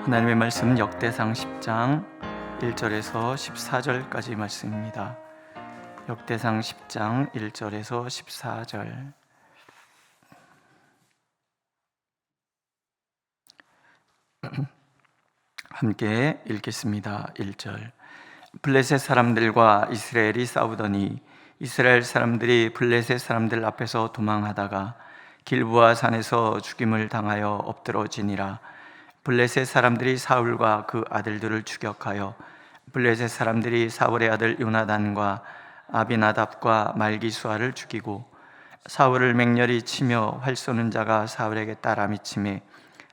하나님의 말씀은 역대상 10장 1절에서 14절까지 말씀입니다. 역대상 10장 1절에서 14절. 함께 읽겠습니다. 1절. 블레셋 사람들과 이스라엘이 싸우더니 이스라엘 사람들이 블레셋 사람들 앞에서 도망하다가 길보아 산에서 죽임을 당하여 엎드러지니라. 블레셋 사람들이 사울과 그 아들들을 추격하여 블레셋 사람들이 사울의 아들 요나단과 아비나답과 말기수아를 죽이고 사울을 맹렬히 치며 활 쏘는 자가 사울에게 따라 미치매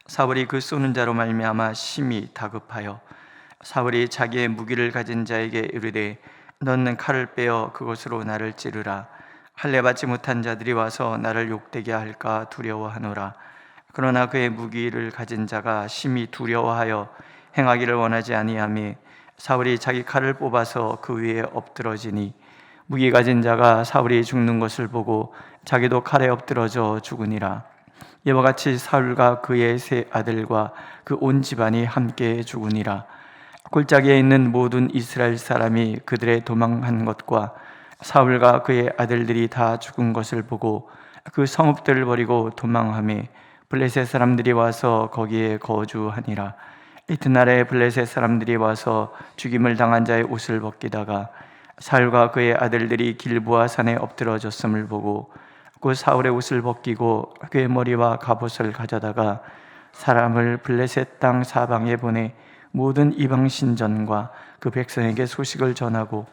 사울이 그 쏘는 자로 말미암아 심히 다급하여 사울이 자기의 무기를 가진 자에게 이르되 너는 칼을 빼어 그것으로 나를 찌르라. 할례 받지 못한 자들이 와서 나를 욕되게 할까 두려워하노라. 그러나 그의 무기를 가진 자가 심히 두려워하여 행하기를 원하지 아니하며 사울이 자기 칼을 뽑아서 그 위에 엎드러지니 무기 가진 자가 사울이 죽는 것을 보고 자기도 칼에 엎드러져 죽으니라. 이와 같이 사울과 그의 세 아들과 그 온 집안이 함께 죽으니라. 골짜기에 있는 모든 이스라엘 사람이 그들의 도망한 것과 사울과 그의 아들들이 다 죽은 것을 보고 그 성읍들을 버리고 도망하며 블레셋 사람들이 와서 거기에 거주하니라. 이튿날에 블레셋 사람들이 와서 죽임을 당한 자의 옷을 벗기다가 사울과 그의 아들들이 길보아 산에 엎드러졌음을 보고 그 사울의 옷을 벗기고 그의 머리와 갑옷을 가져다가 사람을 블레셋 땅 사방에 보내 모든 이방 신전과 그 백성에게 소식을 전하고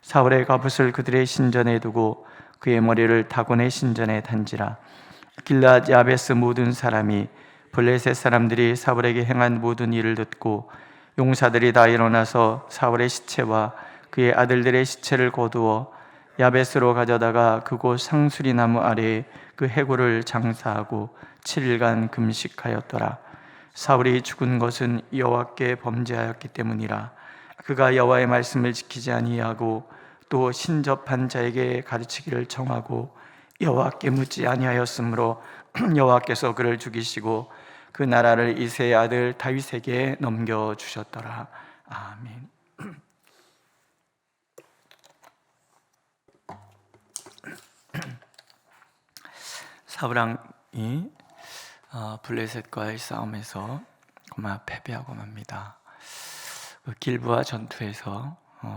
사울의 갑옷을 그들의 신전에 두고 그의 머리를 다곤의 신전에 단지라. 길앗 야베스 모든 사람이 블레셋 사람들이 사울에게 행한 모든 일을 듣고 용사들이 다 일어나서 사울의 시체와 그의 아들들의 시체를 거두어 야베스로 가져다가 그곳 상수리 나무 아래에 그 해골을 장사하고 7일간 금식하였더라. 사울이 죽은 것은 여호와께 범죄하였기 때문이라. 그가 여호와의 말씀을 지키지 아니하고 또 신접한 자에게 가르치기를 청하고 여호와께 묻지 아니하였으므로 여호와께서 그를 죽이시고 그 나라를 이새의 아들 다윗에게 넘겨주셨더라. 아멘. 사울왕이 블레셋과의 싸움에서 그만 패배하고 맙니다. 길보아 전투에서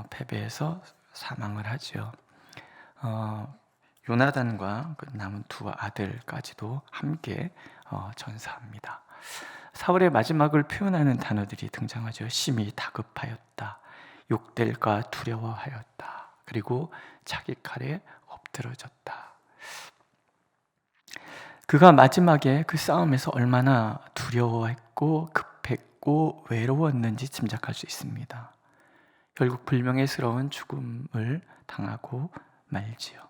패배해서 사망을 하죠. 요나단과 그 남은 두 아들까지도 함께 전사합니다. 사울의 마지막을 표현하는 단어들이 등장하죠. 심히 다급하였다, 욕될까 두려워하였다, 그리고 자기 칼에 엎드러졌다. 그가 마지막에 그 싸움에서 얼마나 두려워했고 급했고 외로웠는지 짐작할 수 있습니다. 결국 불명예스러운 죽음을 당하고 말지요.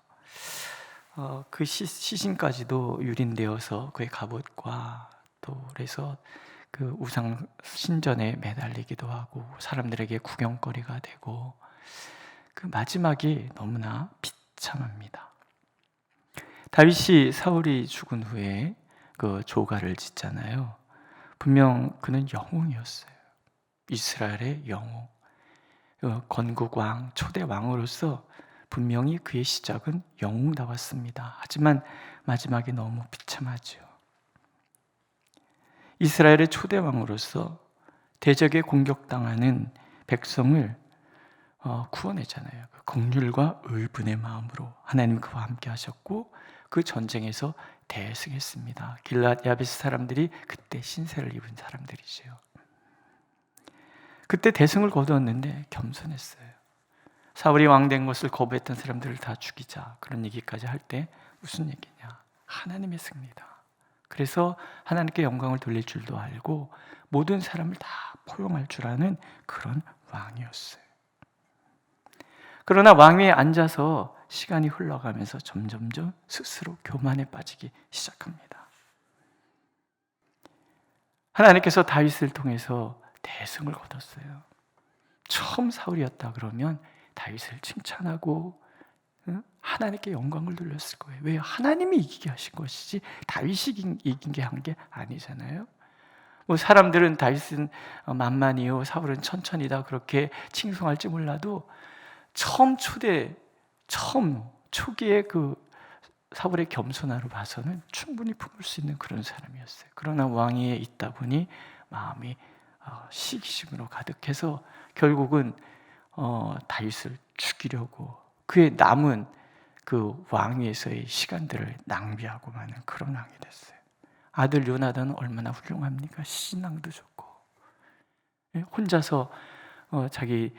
그 시신까지도 유린되어서 그의 갑옷과 또 그래서 그 우상 신전에 매달리기도 하고 사람들에게 구경거리가 되고 그 마지막이 너무나 비참합니다. 다윗이 사울이 죽은 후에 그 조가를 짓잖아요. 분명 그는 영웅이었어요. 이스라엘의 영웅, 건국왕, 초대 왕으로서 분명히 그의 시작은 영웅다웠습니다. 하지만 마지막이 너무 비참하죠. 이스라엘의 초대 왕으로서 대적에 공격당하는 백성을 구원했잖아요. 긍휼과 의분의 마음으로 하나님 그와 함께 하셨고 그 전쟁에서 대승했습니다. 길앗 야베스 사람들이 그때 신세를 입은 사람들이죠. 그때 대승을 거두었는데 겸손했어요. 사울이 왕된 것을 거부했던 사람들을 다 죽이자 그런 얘기까지 할 때 무슨 얘기냐? 하나님의 승리다. 그래서 하나님께 영광을 돌릴 줄도 알고 모든 사람을 다 포용할 줄 아는 그런 왕이었어요. 그러나 왕위에 앉아서 시간이 흘러가면서 점점점 스스로 교만에 빠지기 시작합니다. 하나님께서 다윗을 통해서 대승을 거뒀어요. 처음 사울이었다 그러면 다윗을 칭찬하고 하나님께 영광을 돌렸을 거예요. 왜요? 하나님이 이기게 하신 것이지 다윗이 이긴 게 한 게 아니잖아요. 뭐 사람들은 다윗은 만만이요 사울은 천천히다 그렇게 칭송할지 몰라도 처음 초기에 그 사울의 겸손함으로 봐서는 충분히 품을 수 있는 그런 사람이었어요. 그러나 왕위에 있다 보니 마음이 시기심으로 가득해서 결국은 다윗을 죽이려고 그의 남은 그 왕위에서의 시간들을 낭비하고 마는 그런 왕이 됐어요. 아들 요나단은 얼마나 훌륭합니까? 신앙도 좋고 혼자서 자기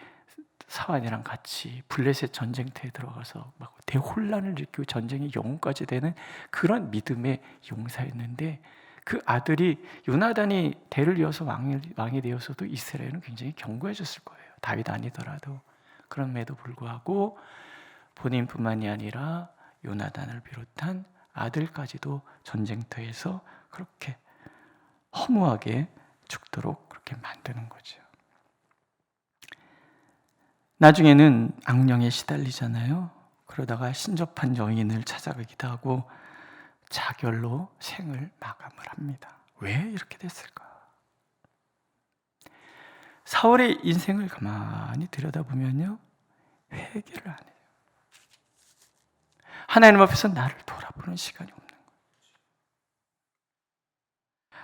사환이랑 같이 블레셋 전쟁터에 들어가서 막 대혼란을 일으키고 전쟁의 영웅까지 되는 그런 믿음의 용사였는데 그 아들이 요나단이 대를 이어서 왕이 되어서도 이스라엘은 굉장히 견고해졌을 거예요. 다윗 아니더라도. 그럼에도 불구하고 본인뿐만이 아니라 요나단을 비롯한 아들까지도 전쟁터에서 그렇게 허무하게 죽도록 그렇게 만드는 거죠. 나중에는 악령에 시달리잖아요. 그러다가 신접한 여인을 찾아가기도 하고 자결로 생을 마감을 합니다. 왜 이렇게 됐을까? 사울의 인생을 가만히 들여다보면요, 회개를 안 해요. 하나님 앞에서 나를 돌아보는 시간이 없는 거예요.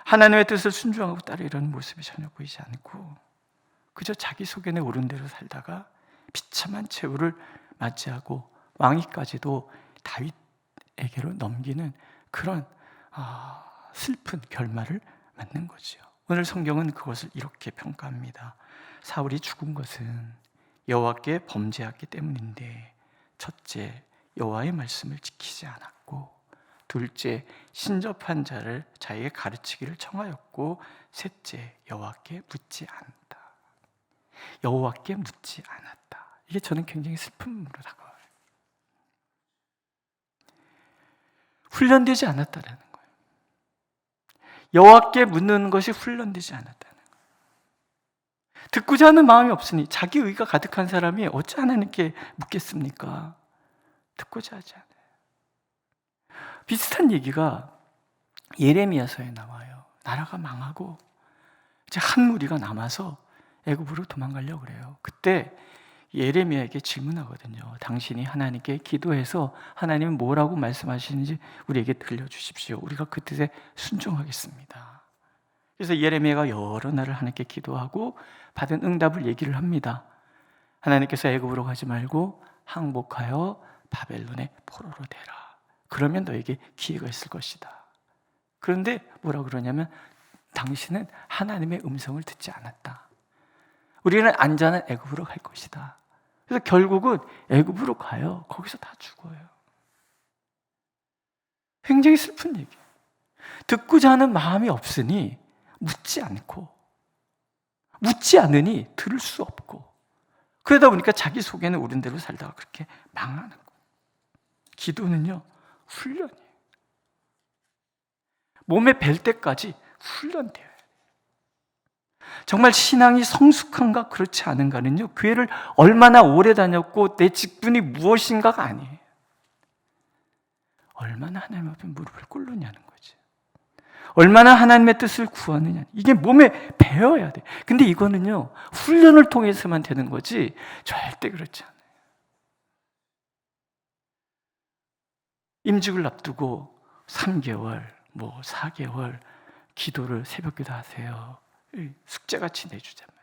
하나님의 뜻을 순종하고 따르려는 모습이 전혀 보이지 않고 그저 자기 속에는 옳은 대로 살다가 비참한 최후를 맞이하고 왕위까지도 다윗에게로 넘기는 그런 슬픈 결말을 맞는 거죠. 오늘 성경은 그것을 이렇게 평가합니다. 사울이 죽은 것은 여호와께 범죄했기 때문인데, 첫째, 여호와의 말씀을 지키지 않았고, 둘째, 신접한 자에게 가르치기를 청하였고, 셋째, 여호와께 묻지 않았다. 여호와께 묻지 않았다. 이게 저는 굉장히 슬픔으로 다가와요. 훈련되지 않았다라는 거예요. 여호와께 묻는 것이 훈련되지 않았다는 거예요. 듣고자 하는 마음이 없으니, 자기 의가 가득한 사람이 어찌 하나님께 묻겠습니까? 듣고자 하지 않아요. 비슷한 얘기가 예레미야서에 나와요. 나라가 망하고 이제 한 무리가 남아서 애굽으로 도망가려고 그래요. 그때 예레미야에게 질문하거든요. 당신이 하나님께 기도해서 하나님은 뭐라고 말씀하시는지 우리에게 들려주십시오. 우리가 그 뜻에 순종하겠습니다. 그래서 예레미야가 여러 날을 하나님께 기도하고 받은 응답을 얘기를 합니다. 하나님께서 애굽으로 가지 말고 항복하여 바벨론의 포로로 되라. 그러면 너에게 기회가 있을 것이다. 그런데 뭐라 그러냐면 당신은 하나님의 음성을 듣지 않았다. 우리는 안전한 애굽으로 갈 것이다. 그래서 결국은 애굽으로 가요. 거기서 다 죽어요. 굉장히 슬픈 얘기예요. 듣고자 하는 마음이 없으니 묻지 않으니 들을 수 없고, 그러다 보니까 자기 속에는 옳은 대로 살다가 그렇게 망하는 거예요. 기도는요, 훈련이에요. 몸에 뵐 때까지 훈련돼요. 정말 신앙이 성숙한가 그렇지 않은가는요, 교회를 얼마나 오래 다녔고 내 직분이 무엇인가가 아니에요. 얼마나 하나님 앞에 무릎을 꿇느냐는 거죠. 얼마나 하나님의 뜻을 구하느냐, 이게 몸에 배어야 돼. 근데 이거는요, 훈련을 통해서만 되는 거지 절대 그렇지 않아요. 임직을 앞두고 3개월, 4개월 기도를 새벽기도 하세요. 숙제같이 내주자면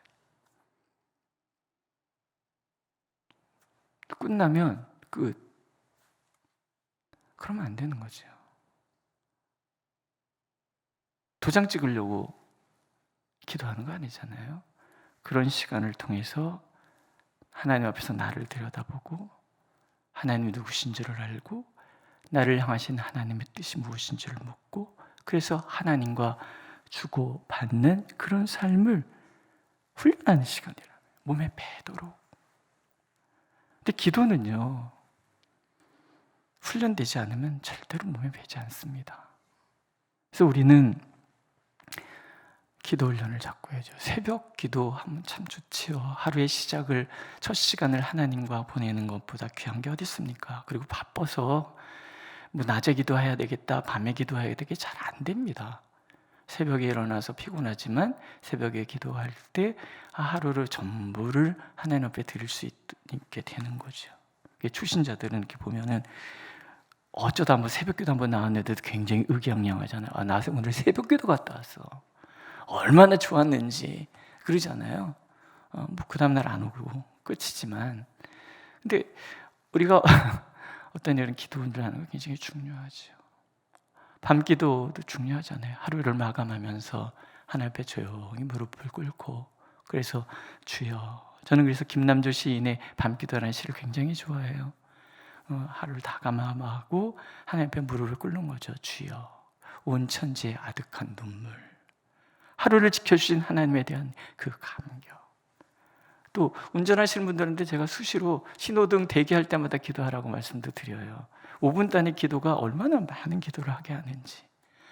끝나면 끝. 그러면 안 되는 거죠. 도장 찍으려고 기도하는 거 아니잖아요. 그런 시간을 통해서 하나님 앞에서 나를 들여다보고 하나님이 누구신지를 알고 나를 향하신 하나님의 뜻이 무엇인지를 묻고, 그래서 하나님과 주고받는 그런 삶을 훈련하는 시간이라면 몸에 배도록. 근데 기도는요, 훈련되지 않으면 절대로 몸에 배지 않습니다. 그래서 우리는 기도 훈련을 자꾸 해야죠. 새벽 기도하면 참 좋지요. 하루의 시작을, 첫 시간을 하나님과 보내는 것보다 귀한 게 어디 있습니까? 그리고 바빠서 낮에 기도해야 되겠다, 밤에 기도해야 되겠다, 잘 안 됩니다. 새벽에 일어나서 피곤하지만 새벽에 기도할 때 하루를 전부를 하나님 앞에 드릴 수 있게 되는 거죠. 초신자들은 이렇게 보면은 어쩌다 한번 새벽기도 한번 나왔는데도 굉장히 의기양양하잖아요. 나 오늘 새벽기도 갔다 왔어. 얼마나 좋았는지 그러잖아요. 뭐 그 다음날 안 오고 끝이지만, 근데 우리가 어떤 이런 기도를 하는 거 굉장히 중요하죠. 밤기도도 중요하잖아요. 하루를 마감하면서 하나님 앞에 조용히 무릎을 꿇고, 그래서 주여, 저는 그래서 김남조 시인의 밤기도라는 시를 굉장히 좋아해요. 하루를 다 감하고 하나님 앞에 무릎을 꿇는 거죠. 주여, 온 천지의 아득한 눈물, 하루를 지켜주신 하나님에 대한 그 감격. 또 운전하시는 분들한테 제가 수시로 신호등 대기할 때마다 기도하라고 말씀도 드려요. 5분 단위 기도가 얼마나 많은 기도를 하게 하는지.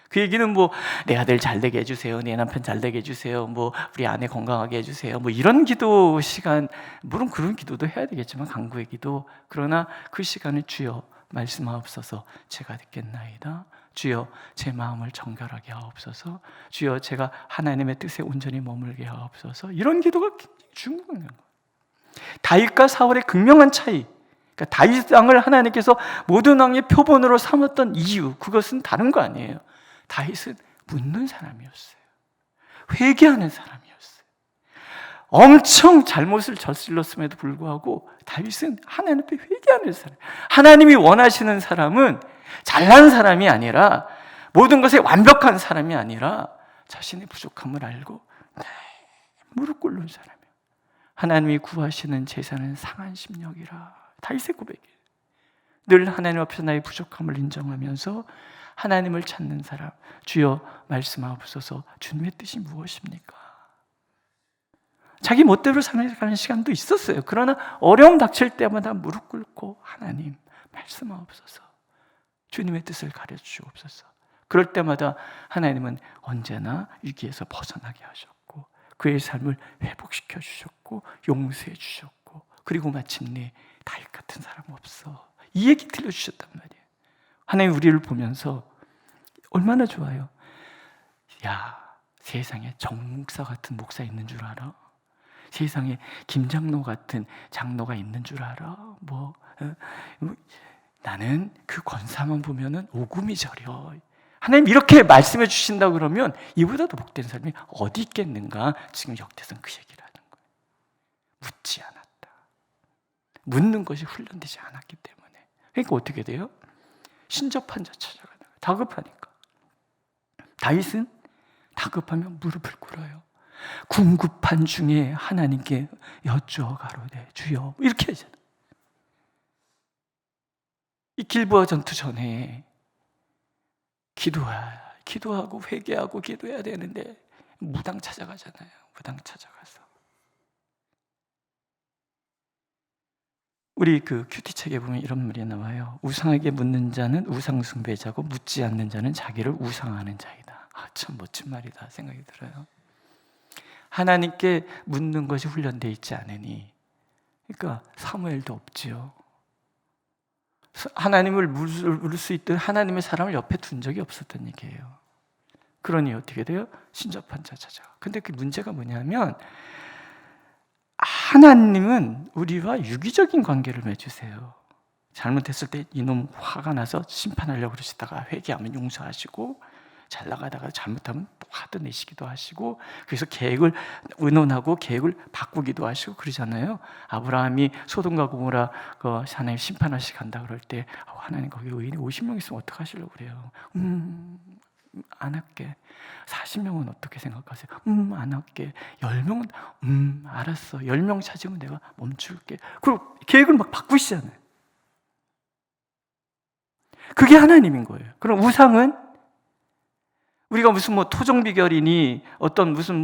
그 얘기는 뭐 내 아들 잘 되게 해주세요, 내 남편 잘 되게 해주세요, 뭐 우리 아내 건강하게 해주세요, 뭐 이런 기도 시간, 물론 그런 기도도 해야 되겠지만 간구의 기도, 그러나 그 시간을 주여 말씀하옵소서 제가 듣겠나이다, 주여 제 마음을 정결하게 하옵소서, 주여 제가 하나님의 뜻에 온전히 머물게 하옵소서, 이런 기도가 굉장히 중요한 거예요. 다윗과 사울의 극명한 차이, 그러니까 다윗 왕을 하나님께서 모든 왕의 표본으로 삼았던 이유, 그것은 다른 거 아니에요. 다윗은 묻는 사람이었어요. 회개하는 사람이었어요. 엄청 잘못을 저질렀음에도 불구하고 다윗은 하나님 앞에 회개하는 사람. 하나님이 원하시는 사람은 잘난 사람이 아니라, 모든 것에 완벽한 사람이 아니라 자신의 부족함을 알고 무릎 꿇는 사람이에요. 하나님이 구하시는 제사는 상한 심령이라. 다윗의 고백이에요. 늘 하나님 앞에서 나의 부족함을 인정하면서 하나님을 찾는 사람. 주여 말씀하옵소서 주님의 뜻이 무엇입니까? 자기 멋대로 살아가는 시간도 있었어요. 그러나 어려움 닥칠 때마다 무릎 꿇고 하나님 말씀하옵소서, 주님의 뜻을 가르쳐주옵소서. 그럴 때마다 하나님은 언제나 위기에서 벗어나게 하셨고 그의 삶을 회복시켜 주셨고 용서해 주셨고, 그리고 마침내 다윗 같은 사람 없어, 이 얘기 들려주셨단 말이에요. 하나님 우리를 보면서 얼마나 좋아요. 야, 세상에 정 목사 같은 목사 있는 줄 알아? 세상에 김장로 같은 장로가 있는 줄 알아? 나는 그 권사만 보면은 오금이 저려. 하나님 이렇게 말씀해 주신다 그러면 이보다 더 복된 사람이 어디 있겠는가? 지금 역대선 그 얘기를 하는 거예요. 묻지 않았다. 묻는 것이 훈련되지 않았기 때문에. 그러니까 어떻게 돼요? 신접한 자 찾아가는 거예요. 다급하니까. 다윗은 다급하면 무릎을 꿇어요. 궁급한 중에 하나님께 여쭈어 가로되 주여, 이렇게 하잖아요. 이 길보아 전투 전에 기도하고 회개하고 기도해야 되는데 무당 찾아가잖아요. 무당 찾아가서 우리 그 큐티 책에 보면 이런 말이 나와요. 우상에게 묻는 자는 우상 숭배자고 묻지 않는 자는 자기를 우상하는 자이다. 참 멋진 말이다 생각이 들어요. 하나님께 묻는 것이 훈련되어 있지 않으니, 그러니까 사무엘도 없지요. 하나님을 물을 수 있던 하나님의 사람을 옆에 둔 적이 없었던 얘기예요. 그러니 어떻게 돼요? 신접한 자 찾아. 근데 그 문제가 뭐냐면 하나님은 우리와 유기적인 관계를 맺으세요. 잘못했을 때 이놈 화가 나서 심판하려고 그러시다가 회개하면 용서하시고, 잘 나가다가 잘못하면 또 화도 내시기도 하시고, 그래서 계획을 의논하고 계획을 바꾸기도 하시고 그러잖아요. 아브라함이 소돔과 고모라 그 하나님 심판하시 간다 그럴 때 하나님 거기 의인이 50명 있으면 어떡하시려고 그래요? 안 할게. 40명은 어떻게 생각하세요? 안 할게. 10명은 알았어. 10명 찾으면 내가 멈출게. 그리고 계획을 막 바꾸시잖아요. 그게 하나님인 거예요. 그럼 우상은 우리가 무슨 토종비결이니 어떤 무슨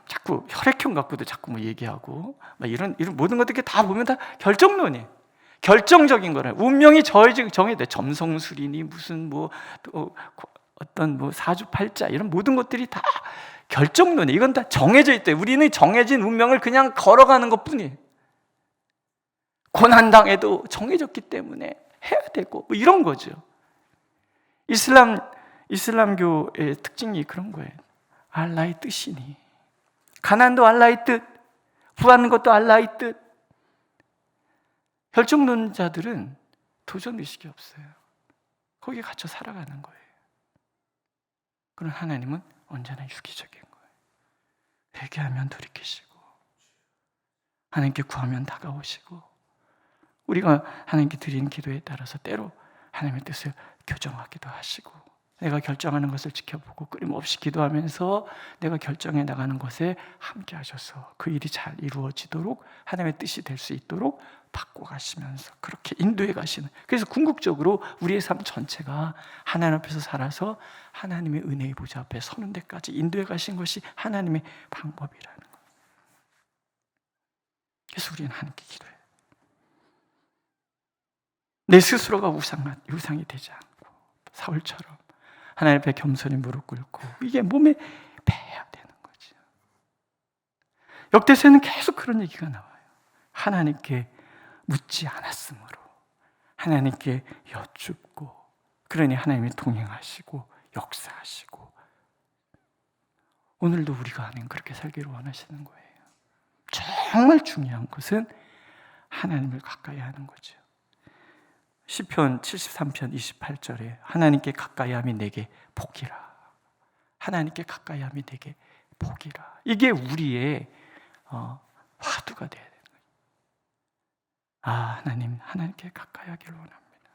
자꾸 혈액형 갖고도 자꾸 얘기하고 이런 모든 것들 다 보면 다 결정론이에요. 결정적인 거래. 운명이 정해돼. 점성술이니 무슨 어떤 사주팔자 이런 모든 것들이 다 결정론이에요. 이건 다 정해져 있대. 우리는 정해진 운명을 그냥 걸어가는 것뿐이에요. 고난당해도 정해졌기 때문에 해야 되고 이런 거죠. 이슬람 이슬람교의 특징이 그런 거예요. 알라의 뜻이니. 가난도 알라의 뜻, 구하는 것도 알라의 뜻. 혈종론자들은 도전의식이 없어요. 거기에 갇혀 살아가는 거예요. 그럼 하나님은 언제나 유기적인 거예요. 회개하면 돌이키시고, 하나님께 구하면 다가오시고, 우리가 하나님께 드리는 기도에 따라서 때로 하나님의 뜻을 교정하기도 하시고, 내가 결정하는 것을 지켜보고 끊임없이 기도하면서 내가 결정해 나가는 것에 함께 하셔서 그 일이 잘 이루어지도록, 하나님의 뜻이 될 수 있도록 바꿔가시면서 그렇게 인도해 가시는, 그래서 궁극적으로 우리의 삶 전체가 하나님 앞에서 살아서 하나님의 은혜의 보좌 앞에 서는 데까지 인도해 가신 것이 하나님의 방법이라는 거예요. 그래서 우리는 하나님께 기도해요. 내 스스로가 우상이 되지 않고 사울처럼 하나님 앞에 겸손히 무릎 꿇고 이게 몸에 배야 되는 거죠. 역대서에는 계속 그런 얘기가 나와요. 하나님께 묻지 않았으므로 하나님께 여쭙고, 그러니 하나님이 동행하시고 역사하시고, 오늘도 우리가 하나님 그렇게 살기를 원하시는 거예요. 정말 중요한 것은 하나님을 가까이 하는 거죠. 시편 73편 28절에 하나님께 가까이함이 내게 복이라. 하나님께 가까이함이 내게 복이라. 이게 우리의 화두가 돼야 돼요. 하나님, 하나님께 가까이 하기를 원합니다.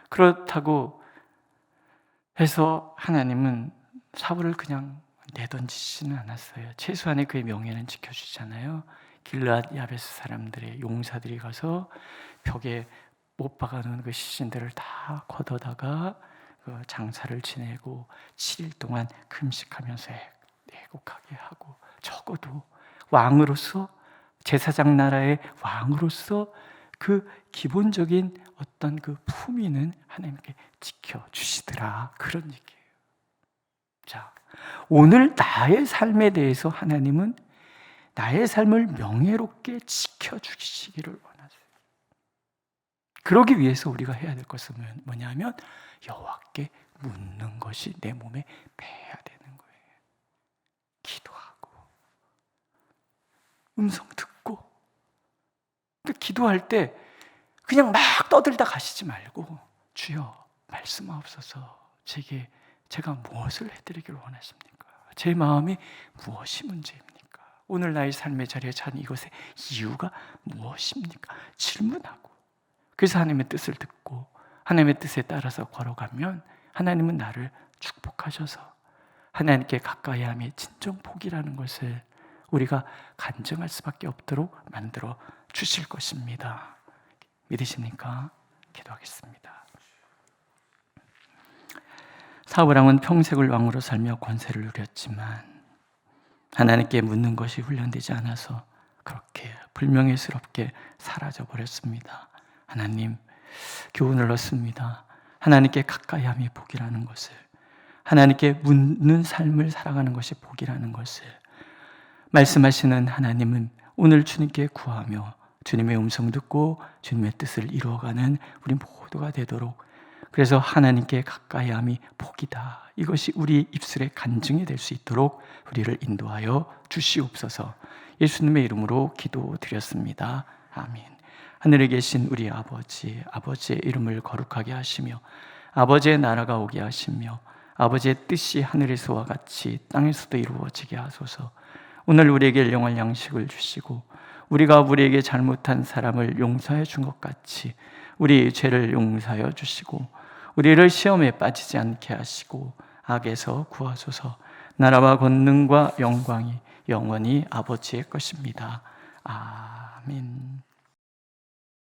그렇다고 해서 하나님은 사울을 그냥 내던지지는 않았어요. 최소한의 그의 명예는 지켜주잖아요. 길르앗 야베스 사람들의 용사들이 가서 벽에 못 박아놓은 그 시신들을 다 걷어다가 그 장사를 지내고 7일 동안 금식하면서 애곡하게 하고, 적어도 왕으로서, 제사장 나라의 왕으로서 그 기본적인 어떤 그 품위는 하나님께 지켜주시더라, 그런 얘기예요. 자, 오늘 나의 삶에 대해서 하나님은 나의 삶을 명예롭게 지켜주시기를 원하세요. 그러기 위해서 우리가 해야 될 것은 뭐냐면 여호와께 묻는 것이 내 몸에 배야 되는 거예요. 기도하고 음성 듣고, 기도할 때 그냥 막 떠들다 가시지 말고, 주여 말씀하옵소서, 제가 무엇을 해드리기를 원하십니까? 제 마음이 무엇이 문제입니까? 오늘 나의 삶의 자리에 찬 이것의 이유가 무엇입니까? 질문하고, 그래서 하나님의 뜻을 듣고 하나님의 뜻에 따라서 걸어가면 하나님은 나를 축복하셔서 하나님께 가까이함이 진정 복이라는 것을 우리가 간증할 수밖에 없도록 만들어 주실 것입니다. 믿으십니까? 기도하겠습니다. 사울왕은 평생을 왕으로 살며 권세를 누렸지만 하나님께 묻는 것이 훈련되지 않아서 그렇게 불명예스럽게 사라져 버렸습니다. 하나님, 교훈을 얻습니다. 하나님께 가까이함이 복이라는 것을, 하나님께 묻는 삶을 살아가는 것이 복이라는 것을 말씀하시는 하나님은 오늘 주님께 구하며 주님의 음성 듣고 주님의 뜻을 이루어가는 우리 모두가 되도록, 그래서 하나님께 가까이함이 복이다, 이것이 우리 입술의 간증이 될 수 있도록 우리를 인도하여 주시옵소서. 예수님의 이름으로 기도드렸습니다. 아멘. 하늘에 계신 우리 아버지, 아버지의 이름을 거룩하게 하시며 아버지의 나라가 오게 하시며 아버지의 뜻이 하늘에서와 같이 땅에서도 이루어지게 하소서. 오늘 우리에게 일용할 양식을 주시고 우리가 우리에게 잘못한 사람을 용서해 준 것 같이 우리 죄를 용서하여 주시고 우리를 시험에 빠지지 않게 하시고 악에서 구하소서. 나라와 권능과 영광이 영원히 아버지의 것입니다. 아멘.